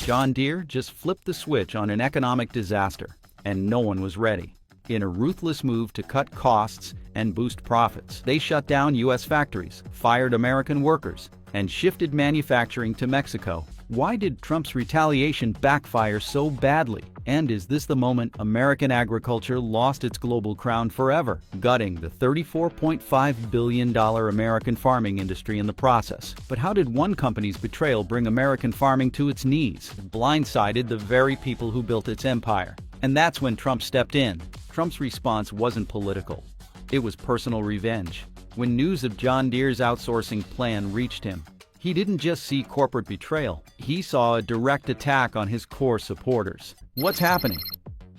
John Deere just flipped the switch on an economic disaster, and no one was ready. In a ruthless move to cut costs and boost profits, they shut down U.S. factories, fired American workers, and shifted manufacturing to Mexico. Why did Trump's retaliation backfire so badly? And is this the moment American agriculture lost its global crown forever, gutting the $34.5 billion American farming industry in the process? But how did one company's betrayal bring American farming to its knees? It blindsided the very people who built its empire. And that's when Trump stepped in. Trump's response wasn't political. It was personal revenge. When news of John Deere's outsourcing plan reached him, he didn't just see corporate betrayal, he saw a direct attack on his core supporters. What's happening?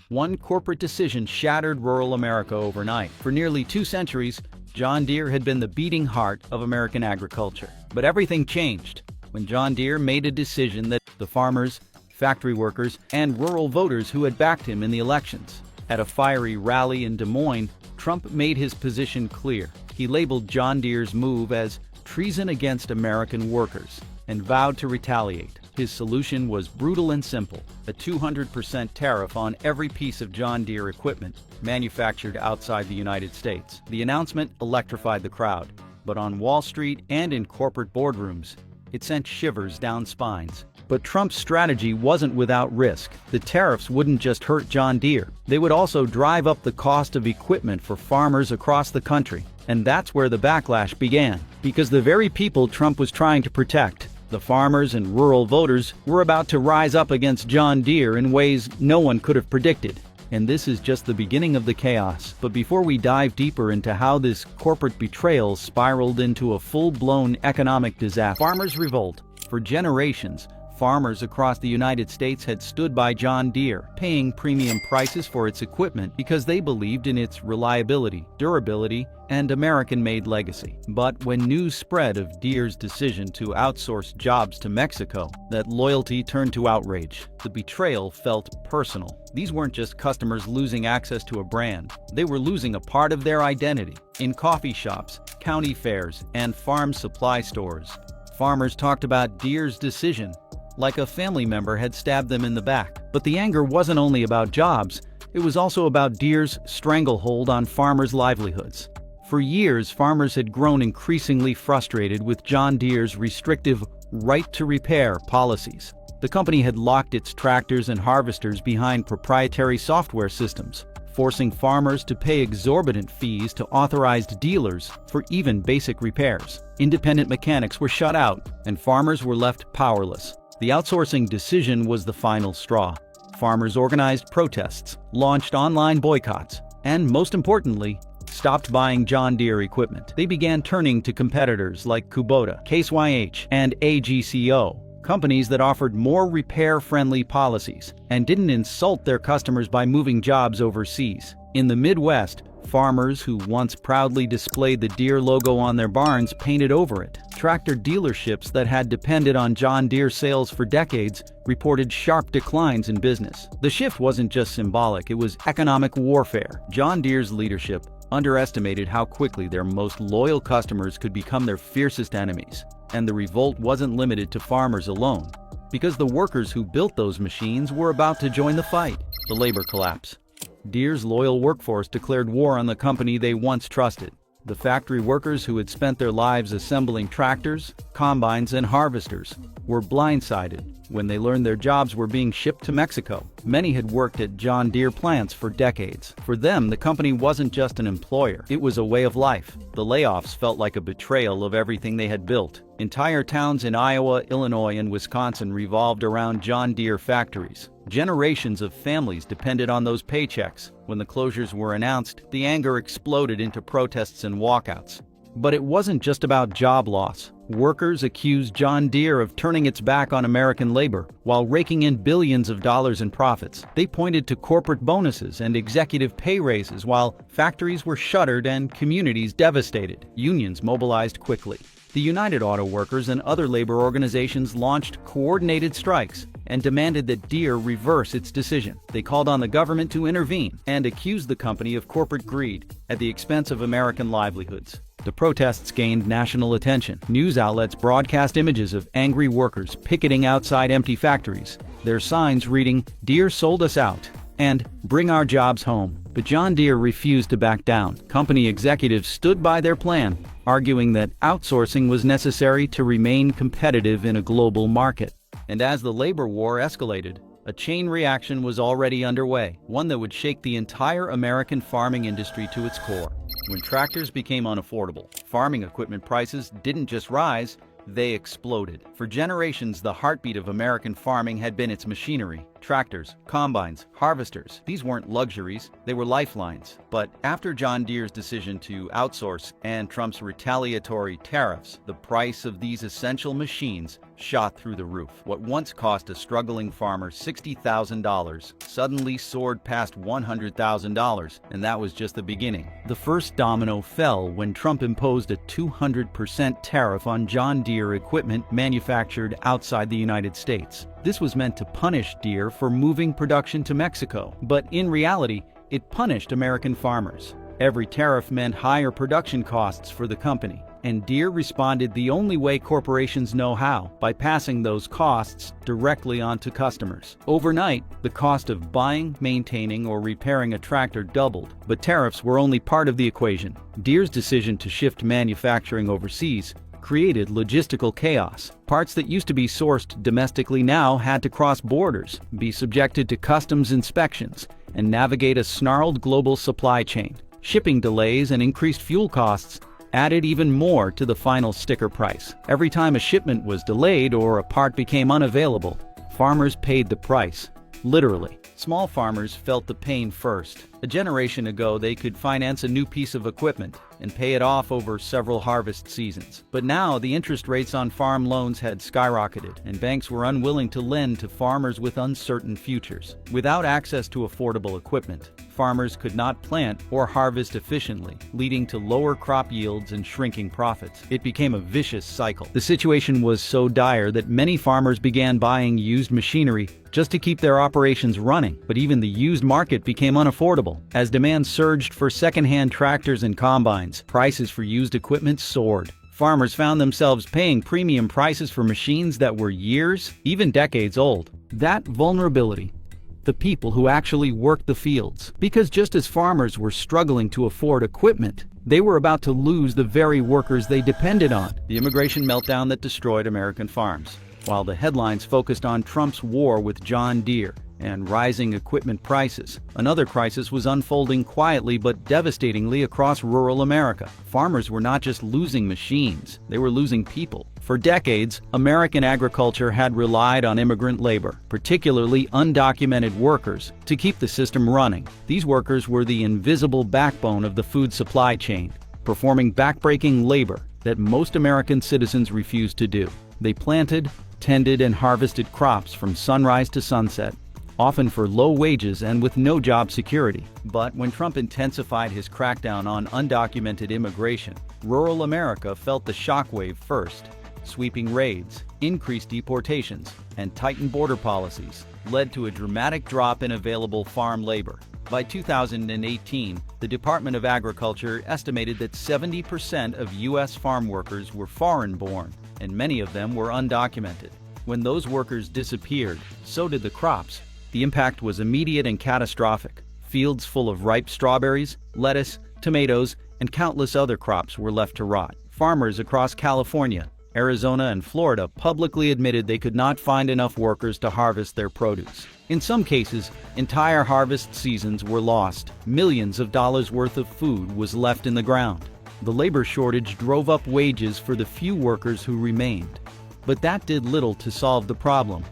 One corporate decision shattered rural America overnight. For nearly 2 centuries, John Deere had been the beating heart of American agriculture. But everything changed when John Deere made a decision that the farmers, factory workers, and rural voters who had backed him in the elections. At a fiery rally in Des Moines, Trump made his position clear. He labeled John Deere's move as treason against American workers and vowed to retaliate. His solution was brutal and simple: a 200% tariff on every piece of John Deere equipment manufactured outside the United States. The announcement electrified the crowd, but on Wall Street and in corporate boardrooms, it sent shivers down spines. But Trump's strategy wasn't without risk. The tariffs wouldn't just hurt John Deere, they would also drive up the cost of equipment for farmers across the country. And that's where the backlash began, because the very people Trump was trying to protect, the farmers and rural voters, were about to rise up against John Deere in ways no one could have predicted. And this is just the beginning of the chaos. But before we dive deeper into how this corporate betrayal spiraled into a full-blown economic disaster, farmers' revolt. For generations, farmers across the United States had stood by John Deere, paying premium prices for its equipment because they believed in its reliability, durability, and American-made legacy. But when news spread of Deere's decision to outsource jobs to Mexico, that loyalty turned to outrage. The betrayal felt personal. These weren't just customers losing access to a brand, they were losing a part of their identity. In coffee shops, county fairs, and farm supply stores, farmers talked about Deere's decision like a family member had stabbed them in the back. But the anger wasn't only about jobs, it was also about Deere's stranglehold on farmers' livelihoods. For years, farmers had grown increasingly frustrated with John Deere's restrictive right-to-repair policies. The company had locked its tractors and harvesters behind proprietary software systems, forcing farmers to pay exorbitant fees to authorized dealers for even basic repairs. Independent mechanics were shut out, and farmers were left powerless. The outsourcing decision was the final straw. Farmers organized protests, launched online boycotts, and most importantly, stopped buying John Deere equipment. They began turning to competitors like Kubota, Case IH, and AGCO, companies that offered more repair-friendly policies and didn't insult their customers by moving jobs overseas. In the Midwest, farmers who once proudly displayed the Deere logo on their barns painted over it. Tractor dealerships that had depended on John Deere sales for decades reported sharp declines in business. The shift wasn't just symbolic, it was economic warfare. John Deere's leadership underestimated how quickly their most loyal customers could become their fiercest enemies. And the revolt wasn't limited to farmers alone, because the workers who built those machines were about to join the fight. The labor collapse. Deere's loyal workforce declared war on the company they once trusted. The factory workers who had spent their lives assembling tractors, combines, and harvesters were blindsided when they learned their jobs were being shipped to Mexico. Many had worked at John Deere plants for decades. For them, the company wasn't just an employer, it was a way of life. The layoffs felt like a betrayal of everything they had built. Entire towns in Iowa, Illinois, and Wisconsin revolved around John Deere factories. Generations of families depended on those paychecks. When the closures were announced, the anger exploded into protests and walkouts. But it wasn't just about job loss. Workers accused John Deere of turning its back on American labor while raking in billions of dollars in profits. They pointed to corporate bonuses and executive pay raises while factories were shuttered and communities devastated. Unions mobilized quickly. The United Auto Workers and other labor organizations launched coordinated strikes and demanded that Deere reverse its decision. They called on the government to intervene and accused the company of corporate greed at the expense of American livelihoods. The protests gained national attention. News outlets broadcast images of angry workers picketing outside empty factories, their signs reading, "Deere sold us out," and "Bring our jobs home." But John Deere refused to back down. Company executives stood by their plan, arguing that outsourcing was necessary to remain competitive in a global market. And as the labor war escalated, a chain reaction was already underway, one that would shake the entire American farming industry to its core. When tractors became unaffordable, farming equipment prices didn't just rise, they exploded. For generations, the heartbeat of American farming had been its machinery. Tractors, combines, harvesters. These weren't luxuries, they were lifelines. But after John Deere's decision to outsource and Trump's retaliatory tariffs, the price of these essential machines shot through the roof. What once cost a struggling farmer $60,000 suddenly soared past $100,000, and that was just the beginning. The first domino fell when Trump imposed a 200% tariff on John Deere equipment manufactured outside the United States. This was meant to punish Deere for moving production to Mexico, but in reality, it punished American farmers. Every tariff meant higher production costs for the company, and Deere responded the only way corporations know how, by passing those costs directly on to customers. Overnight, the cost of buying, maintaining, or repairing a tractor doubled, but tariffs were only part of the equation. Deere's decision to shift manufacturing overseas created logistical chaos. Parts that used to be sourced domestically now had to cross borders, be subjected to customs inspections, and navigate a snarled global supply chain. Shipping delays and increased fuel costs added even more to the final sticker price. Every time a shipment was delayed or a part became unavailable, farmers paid the price, literally. Small farmers felt the pain first. A generation ago, they could finance a new piece of equipment and pay it off over several harvest seasons. But now, the interest rates on farm loans had skyrocketed, and banks were unwilling to lend to farmers with uncertain futures. Without access to affordable equipment, farmers could not plant or harvest efficiently, leading to lower crop yields and shrinking profits. It became a vicious cycle. The situation was so dire that many farmers began buying used machinery just to keep their operations running. But even the used market became unaffordable. As demand surged for second-hand tractors and combines, prices for used equipment soared. Farmers found themselves paying premium prices for machines that were years, even decades old. That vulnerability, the people who actually worked the fields. Because just as farmers were struggling to afford equipment, they were about to lose the very workers they depended on. The immigration meltdown that destroyed American farms. While the headlines focused on Trump's war with John Deere and rising equipment prices, another crisis was unfolding quietly but devastatingly across rural America. Farmers were not just losing machines, they were losing people. For decades, American agriculture had relied on immigrant labor, particularly undocumented workers, to keep the system running. These workers were the invisible backbone of the food supply chain, performing backbreaking labor that most American citizens refused to do. They planted, tended, and harvested crops from sunrise to sunset, often for low wages and with no job security. But when Trump intensified his crackdown on undocumented immigration, rural America felt the shockwave first. Sweeping raids, increased deportations, and tightened border policies led to a dramatic drop in available farm labor. By 2018, the Department of Agriculture estimated that 70% of U.S. farm workers were foreign-born, and many of them were undocumented. When those workers disappeared, so did the crops. The impact was immediate and catastrophic. Fields full of ripe strawberries, lettuce, tomatoes, and countless other crops were left to rot. Farmers across California, Arizona, and Florida publicly admitted they could not find enough workers to harvest their produce. In some cases, entire harvest seasons were lost. Millions of dollars worth of food was left in the ground. The labor shortage drove up wages for the few workers who remained. But that did little to solve the problem.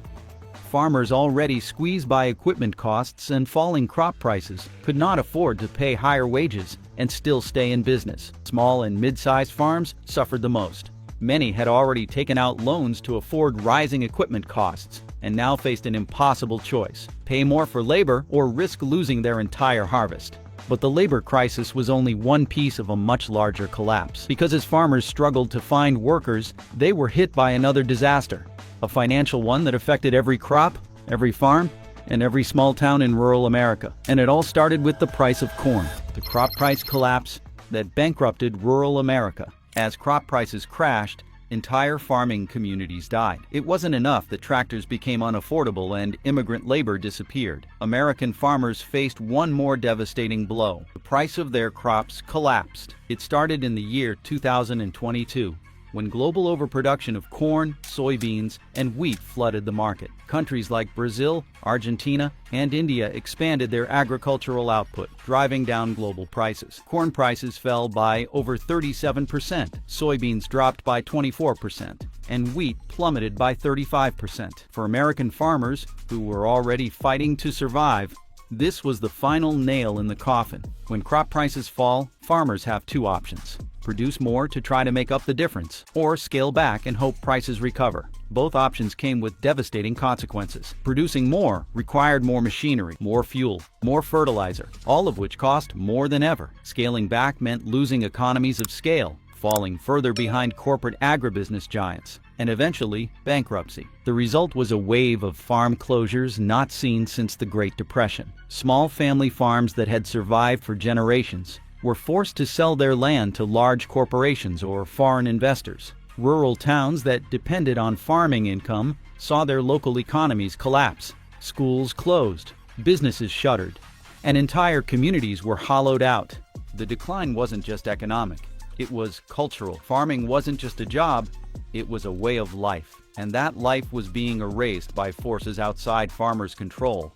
Farmers already squeezed by equipment costs and falling crop prices could not afford to pay higher wages and still stay in business. Small and mid-sized farms suffered the most. Many had already taken out loans to afford rising equipment costs and now faced an impossible choice: pay more for labor or risk losing their entire harvest. But the labor crisis was only one piece of a much larger collapse. Because as farmers struggled to find workers, they were hit by another disaster, a financial one that affected every crop, every farm, and every small town in rural America. And it all started with the price of corn. The crop price collapse that bankrupted rural America. As crop prices crashed, entire farming communities died. It wasn't enough that tractors became unaffordable and immigrant labor disappeared. American farmers faced one more devastating blow. The price of their crops collapsed. It started in the year 2022. When global overproduction of corn, soybeans, and wheat flooded the market. Countries like Brazil, Argentina, and India expanded their agricultural output, driving down global prices. Corn prices fell by over 37%, soybeans dropped by 24%, and wheat plummeted by 35%. For American farmers, who were already fighting to survive, this was the final nail in the coffin. When crop prices fall, farmers have two options: produce more to try to make up the difference, or scale back and hope prices recover. Both options came with devastating consequences. Producing more required more machinery, more fuel, more fertilizer, all of which cost more than ever. Scaling back meant losing economies of scale, falling further behind corporate agribusiness giants, and eventually bankruptcy. The result was a wave of farm closures not seen since the Great Depression. Small family farms that had survived for generations were forced to sell their land to large corporations or foreign investors. Rural towns that depended on farming income saw their local economies collapse. Schools closed, businesses shuttered, and entire communities were hollowed out. The decline wasn't just economic, it was cultural. Farming wasn't just a job, it was a way of life. And that life was being erased by forces outside farmers' control.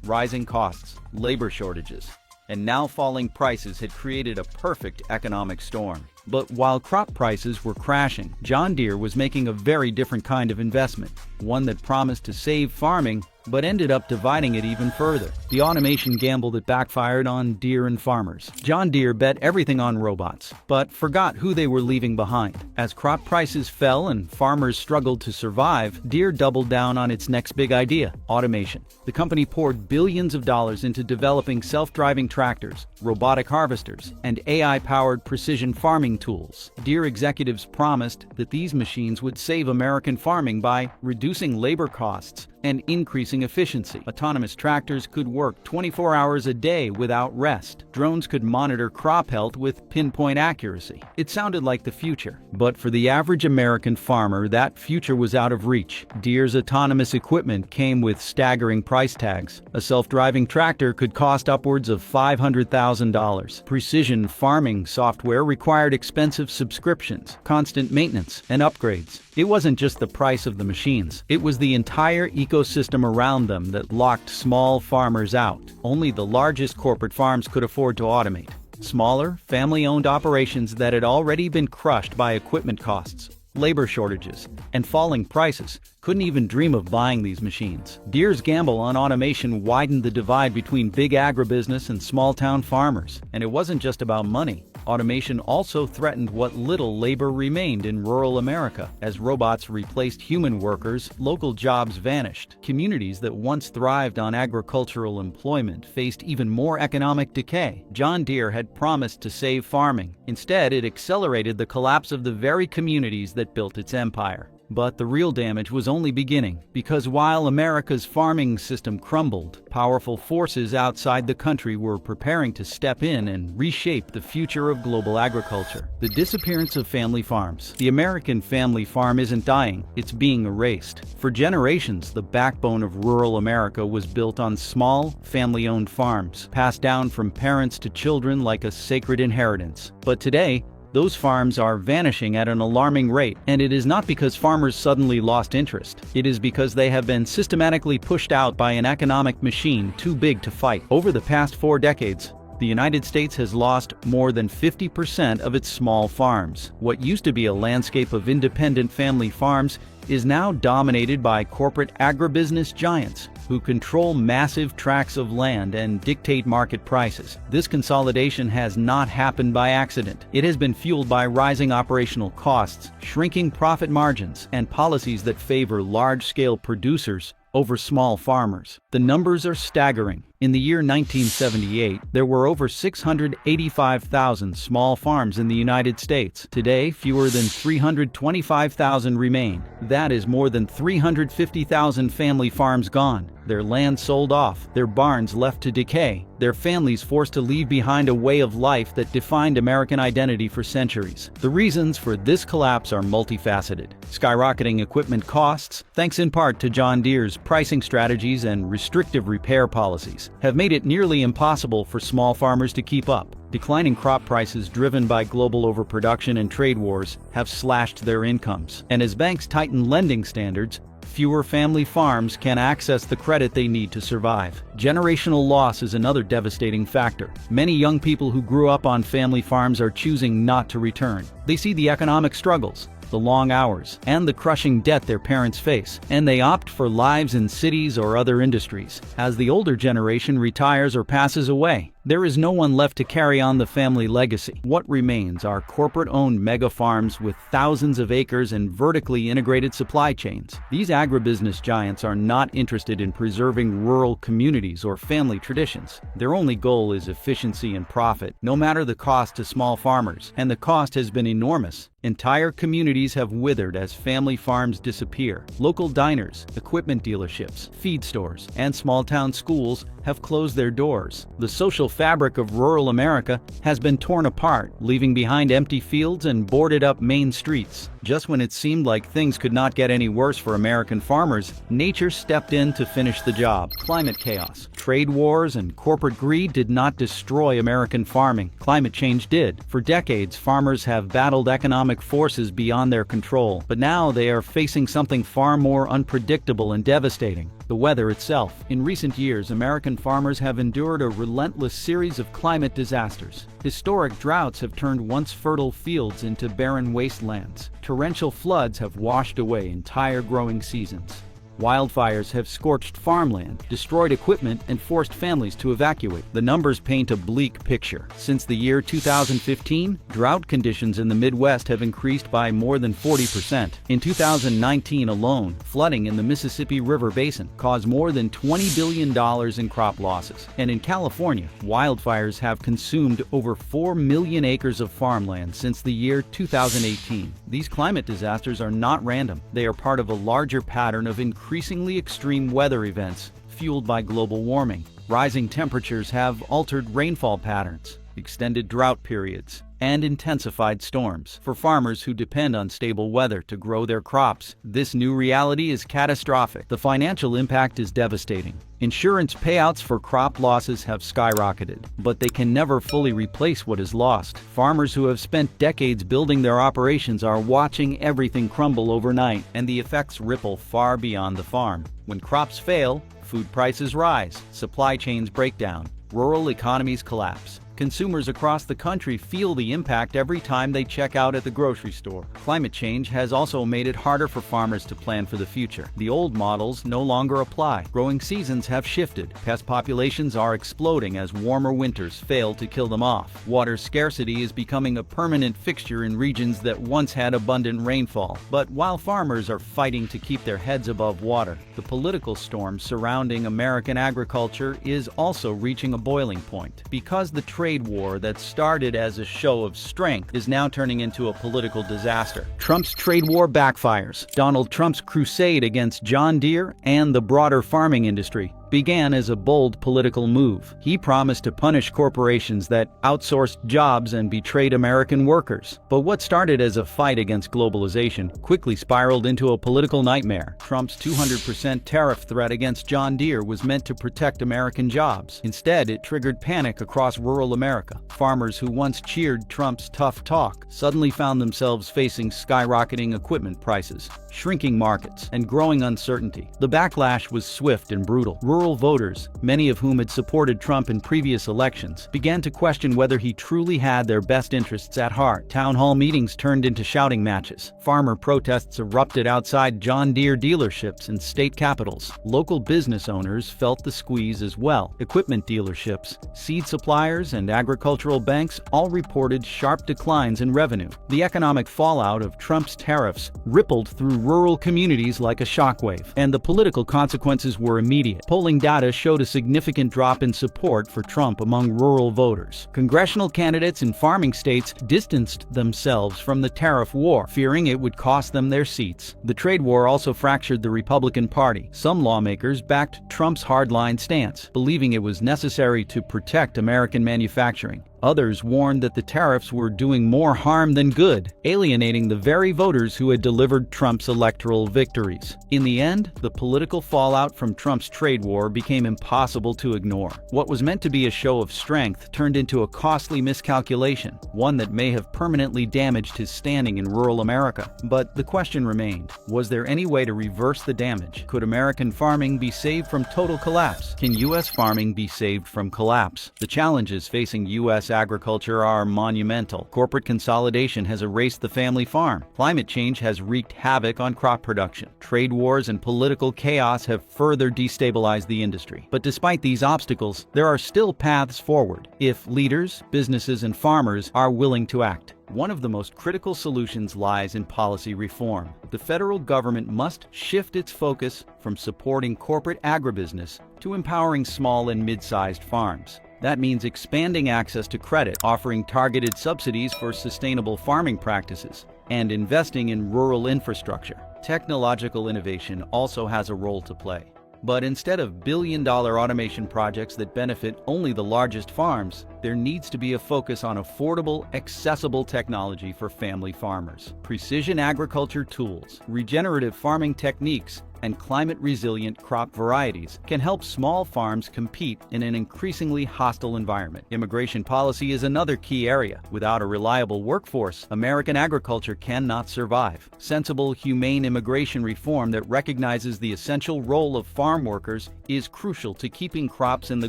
Rising costs, labor shortages, and now falling prices had created a perfect economic storm. But while crop prices were crashing, John Deere was making a very different kind of investment, one that promised to save farming but ended up dividing it even further. The automation gamble that backfired on Deere and farmers. John Deere bet everything on robots, but forgot who they were leaving behind. As crop prices fell and farmers struggled to survive, Deere doubled down on its next big idea: automation. The company poured billions of dollars into developing self-driving tractors, robotic harvesters, and AI-powered precision farming tools. Deere executives promised that these machines would save American farming by reducing labor costs and increasing efficiency. Autonomous tractors could work 24 hours a day without rest. Drones could monitor crop health with pinpoint accuracy. It sounded like the future, but for the average American farmer, that future was out of reach. Deere's autonomous equipment came with staggering price tags. A self-driving tractor could cost upwards of $500,000. Precision farming software required expensive subscriptions, constant maintenance, and upgrades. It wasn't just the price of the machines, it was the entire ecosystem around them that locked small farmers out. Only the largest corporate farms could afford to automate. Smaller, family-owned operations that had already been crushed by equipment costs, labor shortages, and falling prices couldn't even dream of buying these machines. Deere's gamble on automation widened the divide between big agribusiness and small-town farmers. And it wasn't just about money. Automation also threatened what little labor remained in rural America. As robots replaced human workers, local jobs vanished. Communities that once thrived on agricultural employment faced even more economic decay. John Deere had promised to save farming. Instead, it accelerated the collapse of the very communities that built its empire. But the real damage was only beginning, because while America's farming system crumbled, powerful forces outside the country were preparing to step in and reshape the future of global agriculture. The disappearance of family farms. The American family farm isn't dying, it's being erased. For generations, the backbone of rural America was built on small, family-owned farms, passed down from parents to children like a sacred inheritance. But today, those farms are vanishing at an alarming rate, and it is not because farmers suddenly lost interest. It is because they have been systematically pushed out by an economic machine too big to fight. Over the past 4 decades, the United States has lost more than 50% of its small farms. What used to be a landscape of independent family farms is now dominated by corporate agribusiness giants who control massive tracts of land and dictate market prices. This consolidation has not happened by accident. It has been fueled by rising operational costs, shrinking profit margins, and policies that favor large-scale producers over small farmers. The numbers are staggering. In the year 1978, there were over 685,000 small farms in the United States. Today, fewer than 325,000 remain. That is more than 350,000 family farms gone, their land sold off, their barns left to decay, their families forced to leave behind a way of life that defined American identity for centuries. The reasons for this collapse are multifaceted. Skyrocketing equipment costs, thanks in part to John Deere's pricing strategies and restrictive repair policies, have made it nearly impossible for small farmers to keep up. Declining crop prices driven by global overproduction and trade wars have slashed their incomes. And as banks tighten lending standards, fewer family farms can access the credit they need to survive. Generational loss is another devastating factor. Many young people who grew up on family farms are choosing not to return. They see the economic struggles, the long hours, and the crushing debt their parents face, and they opt for lives in cities or other industries. As the older generation retires or passes away, there is no one left to carry on the family legacy. What remains are corporate-owned mega farms with thousands of acres and vertically integrated supply chains. These agribusiness giants are not interested in preserving rural communities or family traditions. Their only goal is efficiency and profit, no matter the cost to small farmers, and the cost has been enormous. Entire communities have withered as family farms disappear. Local diners, equipment dealerships, feed stores, and small-town schools have closed their doors. The social fabric of rural America has been torn apart, leaving behind empty fields and boarded-up main streets. Just when it seemed like things could not get any worse for American farmers, nature stepped in to finish the job. Climate chaos, trade wars, and corporate greed did not destroy American farming. Climate change did. For decades, farmers have battled economic forces beyond their control, but now they are facing something far more unpredictable and devastating: the weather itself. In recent years, American farmers have endured a relentless series of climate disasters. Historic droughts have turned once fertile fields into barren wastelands. Torrential floods have washed away entire growing seasons. Wildfires have scorched farmland, destroyed equipment, and forced families to evacuate. The numbers paint a bleak picture. Since the year 2015, drought conditions in the Midwest have increased by more than 40%. In 2019 alone, flooding in the Mississippi River Basin caused more than $20 billion in crop losses. And in California, wildfires have consumed over 4 million acres of farmland since the year 2018. These climate disasters are not random. They are part of a larger pattern of increasingly extreme weather events fueled by global warming. Rising temperatures have altered rainfall patterns, extended drought periods, and intensified storms. For farmers who depend on stable weather to grow their crops, this new reality is catastrophic. The financial impact is devastating. Insurance payouts for crop losses have skyrocketed, but they can never fully replace what is lost. Farmers who have spent decades building their operations are watching everything crumble overnight, and the effects ripple far beyond the farm. When crops fail, food prices rise, supply chains break down, rural economies collapse. Consumers across the country feel the impact every time they check out at the grocery store. Climate change has also made it harder for farmers to plan for the future. The old models no longer apply. Growing seasons have shifted. Pest populations are exploding as warmer winters fail to kill them off. Water scarcity is becoming a permanent fixture in regions that once had abundant rainfall. But while farmers are fighting to keep their heads above water, the political storm surrounding American agriculture is also reaching a boiling point. Because the trade war that started as a show of strength is now turning into a political disaster. Trump's trade war backfires. Donald Trump's crusade against John Deere and the broader farming industry began as a bold political move. He promised to punish corporations that outsourced jobs and betrayed American workers. But what started as a fight against globalization quickly spiraled into a political nightmare. Trump's 200% tariff threat against John Deere was meant to protect American jobs. Instead, it triggered panic across rural America. Farmers who once cheered Trump's tough talk suddenly found themselves facing skyrocketing equipment prices, shrinking markets, and growing uncertainty. The backlash was swift and brutal. Rural voters, many of whom had supported Trump in previous elections, began to question whether he truly had their best interests at heart. Town hall meetings turned into shouting matches. Farmer protests erupted outside John Deere dealerships and state capitals. Local business owners felt the squeeze as well. Equipment dealerships, seed suppliers, and agricultural banks all reported sharp declines in revenue. The economic fallout of Trump's tariffs rippled through rural communities like a shockwave, and the political consequences were immediate. Polling data showed a significant drop in support for Trump among rural voters. Congressional candidates in farming states distanced themselves from the tariff war, fearing it would cost them their seats. The trade war also fractured the Republican Party. Some lawmakers backed Trump's hardline stance, believing it was necessary to protect American manufacturing. Others warned that the tariffs were doing more harm than good, alienating the very voters who had delivered Trump's electoral victories. In the end, the political fallout from Trump's trade war became impossible to ignore. What was meant to be a show of strength turned into a costly miscalculation, one that may have permanently damaged his standing in rural America. But the question remained, was there any way to reverse the damage? Could American farming be saved from total collapse? Can U.S. farming be saved from collapse? The challenges facing U.S. agriculture are monumental. Corporate consolidation has erased the family farm. Climate change has wreaked havoc on crop production. Trade wars and political chaos have further destabilized the industry. But despite these obstacles, there are still paths forward, if leaders, businesses, and farmers are willing to act. One of the most critical solutions lies in policy reform. The federal government must shift its focus from supporting corporate agribusiness to empowering small and mid-sized farms. That means expanding access to credit, offering targeted subsidies for sustainable farming practices, and investing in rural infrastructure. Technological innovation also has a role to play. But instead of billion-dollar automation projects that benefit only the largest farms, there needs to be a focus on affordable, accessible technology for family farmers. Precision agriculture tools, regenerative farming techniques, and climate-resilient crop varieties can help small farms compete in an increasingly hostile environment. Immigration policy is another key area. Without a reliable workforce, American agriculture cannot survive. Sensible, humane immigration reform that recognizes the essential role of farm workers is crucial to keeping crops in the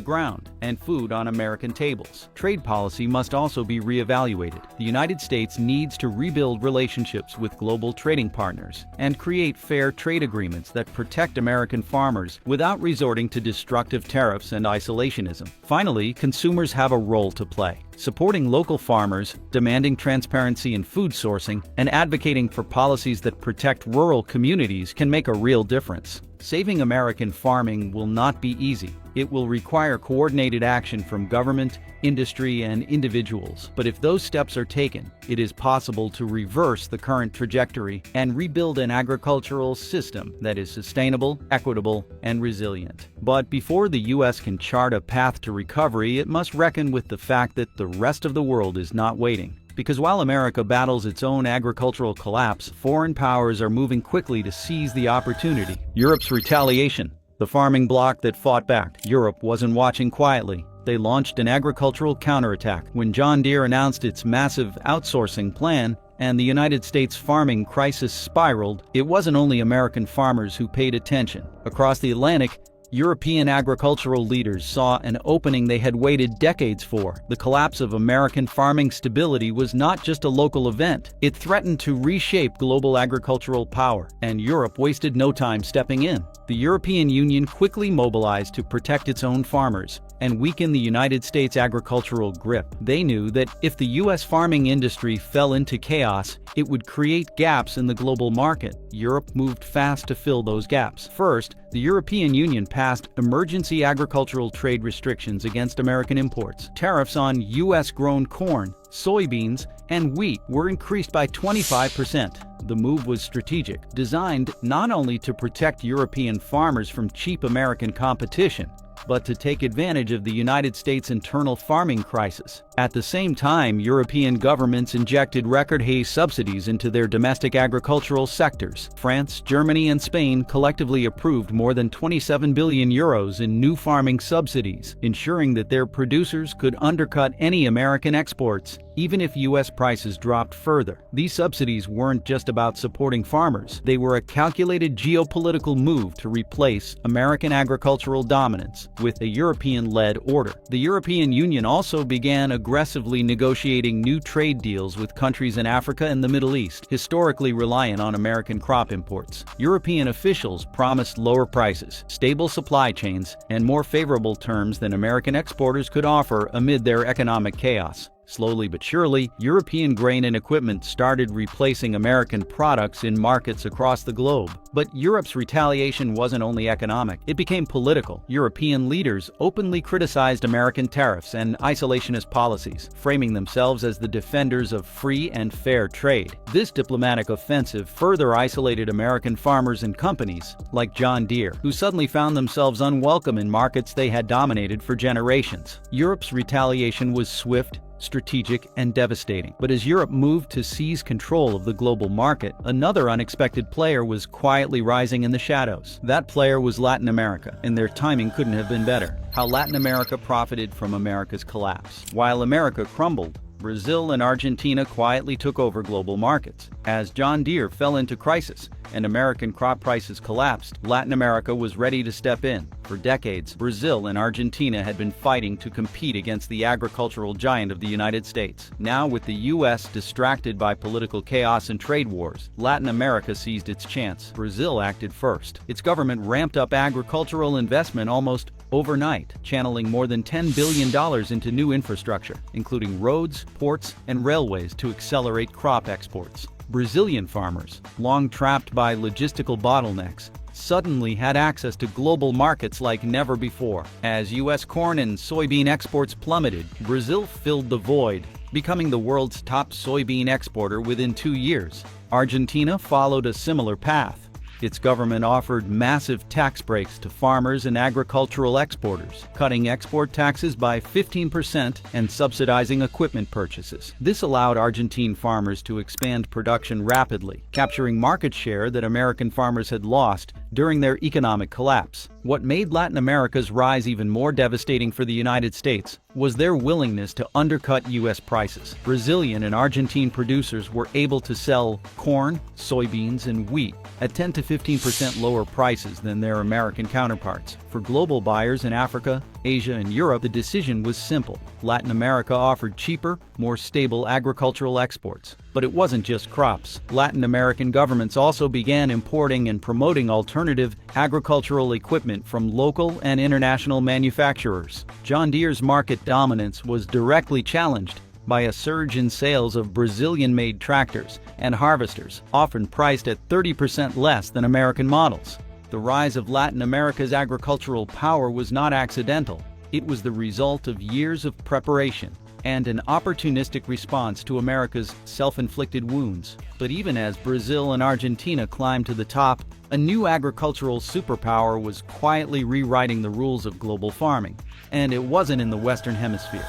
ground and food on American tables. Trade policy must also be reevaluated. The United States needs to rebuild relationships with global trading partners and create fair trade agreements that protect American farmers without resorting to destructive tariffs and isolationism. Finally, consumers have a role to play. Supporting local farmers, demanding transparency in food sourcing, and advocating for policies that protect rural communities can make a real difference. Saving American farming will not be easy. It will require coordinated action from government, industry, and individuals. But if those steps are taken, it is possible to reverse the current trajectory and rebuild an agricultural system that is sustainable, equitable, and resilient. But before the U.S. can chart a path to recovery, it must reckon with the fact that the rest of the world is not waiting. Because while America battles its own agricultural collapse, foreign powers are moving quickly to seize the opportunity. Europe's retaliation. The farming bloc that fought back. Europe wasn't watching quietly. They launched an agricultural counterattack. When John Deere announced its massive outsourcing plan and the United States farming crisis spiraled, it wasn't only American farmers who paid attention. Across the Atlantic, European agricultural leaders saw an opening they had waited decades for. The collapse of American farming stability was not just a local event. It threatened to reshape global agricultural power, and Europe wasted no time stepping in. The European Union quickly mobilized to protect its own farmers and weaken the United States agricultural grip. They knew that if the U.S. farming industry fell into chaos, it would create gaps in the global market. Europe moved fast to fill those gaps. First, the European Union passed emergency agricultural trade restrictions against American imports. Tariffs on U.S.-grown corn, soybeans, and wheat were increased by 25%. The move was strategic, designed not only to protect European farmers from cheap American competition, but to take advantage of the United States' internal farming crisis. At the same time, European governments injected record-high subsidies into their domestic agricultural sectors. France, Germany, and Spain collectively approved more than 27 billion euros in new farming subsidies, ensuring that their producers could undercut any American exports, even if U.S. prices dropped further. These subsidies weren't just about supporting farmers. They were a calculated geopolitical move to replace American agricultural dominance with a European-led order. The European Union also began aggressively negotiating new trade deals with countries in Africa and the Middle East, historically reliant on American crop imports. European officials promised lower prices, stable supply chains, and more favorable terms than American exporters could offer amid their economic chaos. Slowly but surely, European grain and equipment started replacing American products in markets across the globe. But Europe's retaliation wasn't only economic, it became political. European leaders openly criticized American tariffs and isolationist policies, framing themselves as the defenders of free and fair trade. This diplomatic offensive further isolated American farmers and companies, like John Deere, who suddenly found themselves unwelcome in markets they had dominated for generations. Europe's retaliation was swift, strategic, and devastating. But as Europe moved to seize control of the global market, another unexpected player was quietly rising in the shadows. That player was Latin America, and their timing couldn't have been better. How Latin America profited from America's collapse. While America crumbled, Brazil and Argentina quietly took over global markets. As John Deere fell into crisis and American crop prices collapsed, Latin America was ready to step in. For decades, Brazil and Argentina had been fighting to compete against the agricultural giant of the United States. Now, with the U.S. distracted by political chaos and trade wars, Latin America seized its chance. Brazil acted first. Its government ramped up agricultural investment almost overnight, channeling more than $10 billion into new infrastructure, including roads, ports, and railways to accelerate crop exports. Brazilian farmers, long trapped by logistical bottlenecks, suddenly had access to global markets like never before. As U.S. corn and soybean exports plummeted, Brazil filled the void, becoming the world's top soybean exporter within 2 years. Argentina followed a similar path. Its government offered massive tax breaks to farmers and agricultural exporters, cutting export taxes by 15% and subsidizing equipment purchases. This allowed Argentine farmers to expand production rapidly, capturing market share that American farmers had lost during their economic collapse. What made Latin America's rise even more devastating for the United States was their willingness to undercut U.S. prices. Brazilian and Argentine producers were able to sell corn, soybeans, and wheat at 10 to 15% lower prices than their American counterparts. For global buyers in Africa, Asia, and Europe, the decision was simple. Latin America offered cheaper, more stable agricultural exports. But it wasn't just crops. Latin American governments also began importing and promoting alternative agricultural equipment from local and international manufacturers. John Deere's market dominance was directly challenged by a surge in sales of Brazilian-made tractors and harvesters, often priced at 30% less than American models. The rise of Latin America's agricultural power was not accidental. It was the result of years of preparation and an opportunistic response to America's self-inflicted wounds. But even as Brazil and Argentina climbed to the top, a new agricultural superpower was quietly rewriting the rules of global farming. And it wasn't in the Western Hemisphere.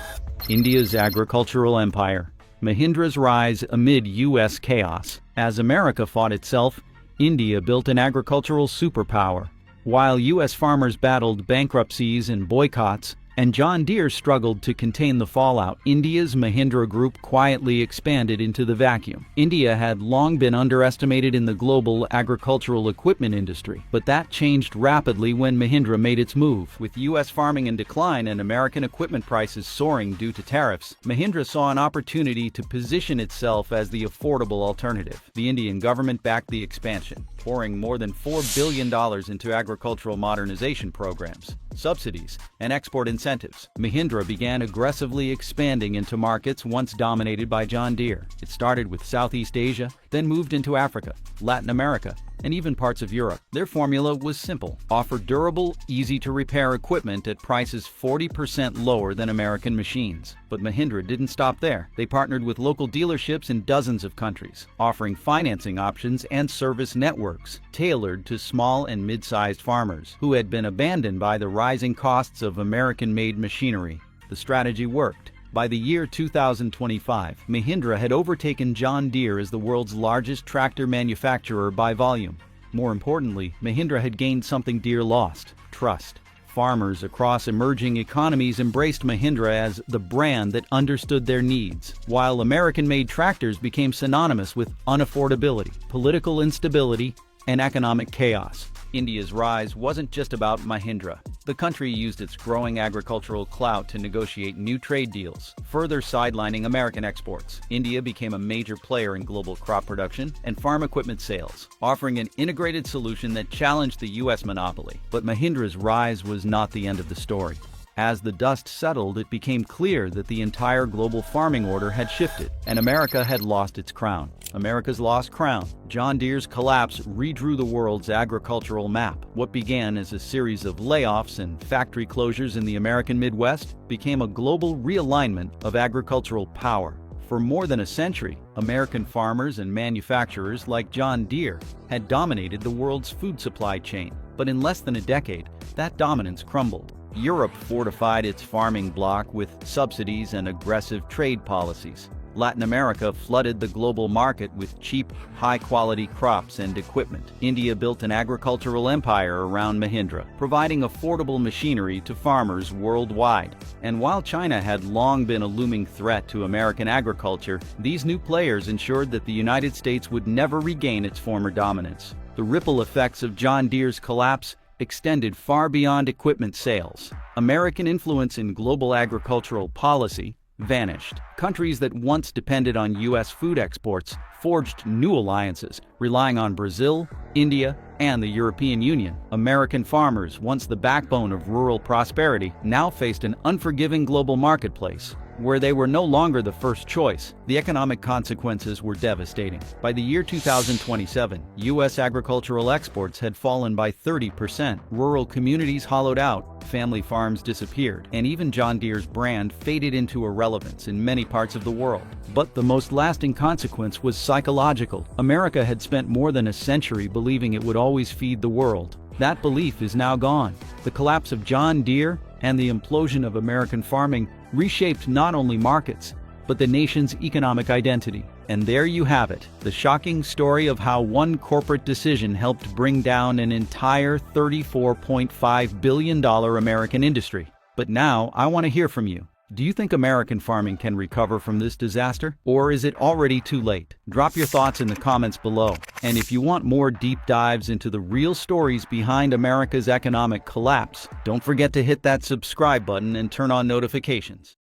India's agricultural empire. Mahindra's rise amid U.S. chaos. As America fought itself, India built an agricultural superpower. While U.S. farmers battled bankruptcies and boycotts, and John Deere struggled to contain the fallout, India's Mahindra Group quietly expanded into the vacuum. India had long been underestimated in the global agricultural equipment industry, but that changed rapidly when Mahindra made its move. With U.S. farming in decline and American equipment prices soaring due to tariffs, Mahindra saw an opportunity to position itself as the affordable alternative. The Indian government backed the expansion, pouring more than $4 billion into agricultural modernization programs, subsidies, and export incentives. Mahindra began aggressively expanding into markets once dominated by John Deere. It started with Southeast Asia, then moved into Africa, Latin America, and even parts of Europe. Their formula was simple: offer durable, easy-to-repair equipment at prices 40% lower than American machines. But Mahindra didn't stop there. They partnered with local dealerships in dozens of countries, offering financing options and service networks tailored to small and mid-sized farmers who had been abandoned by the rising costs of American-made machinery. The strategy worked. By the year 2025, Mahindra had overtaken John Deere as the world's largest tractor manufacturer by volume. More importantly, Mahindra had gained something Deere lost: trust. Farmers across emerging economies embraced Mahindra as the brand that understood their needs, while American-made tractors became synonymous with unaffordability, political instability, and economic chaos. India's rise wasn't just about Mahindra. The country used its growing agricultural clout to negotiate new trade deals, further sidelining American exports. India became a major player in global crop production and farm equipment sales, offering an integrated solution that challenged the U.S. monopoly. But Mahindra's rise was not the end of the story. As the dust settled, it became clear that the entire global farming order had shifted, and America had lost its crown. America's lost crown. John Deere's collapse redrew the world's agricultural map. What began as a series of layoffs and factory closures in the American Midwest became a global realignment of agricultural power. For more than a century, American farmers and manufacturers like John Deere had dominated the world's food supply chain. But in less than a decade, that dominance crumbled. Europe fortified its farming bloc with subsidies and aggressive trade policies. Latin America flooded the global market with cheap, high-quality crops and equipment. India built an agricultural empire around Mahindra, providing affordable machinery to farmers worldwide. And while China had long been a looming threat to American agriculture, these new players ensured that the United States would never regain its former dominance. The ripple effects of John Deere's collapse extended far beyond equipment sales. American influence in global agricultural policy vanished. Countries that once depended on U.S. food exports forged new alliances, relying on Brazil, India, and the European Union. American farmers, once the backbone of rural prosperity, now faced an unforgiving global marketplace, where they were no longer the first choice. The economic consequences were devastating. By the year 2027, U.S. agricultural exports had fallen by 30%. Rural communities hollowed out, family farms disappeared, and even John Deere's brand faded into irrelevance in many parts of the world. But the most lasting consequence was psychological. America had spent more than a century believing it would always feed the world. That belief is now gone. The collapse of John Deere and the implosion of American farming reshaped not only markets, but the nation's economic identity. And there you have it, the shocking story of how one corporate decision helped bring down an entire $34.5 billion American industry. But now, I want to hear from you. Do you think American farming can recover from this disaster? Or is it already too late? Drop your thoughts in the comments below. And if you want more deep dives into the real stories behind America's economic collapse, don't forget to hit that subscribe button and turn on notifications.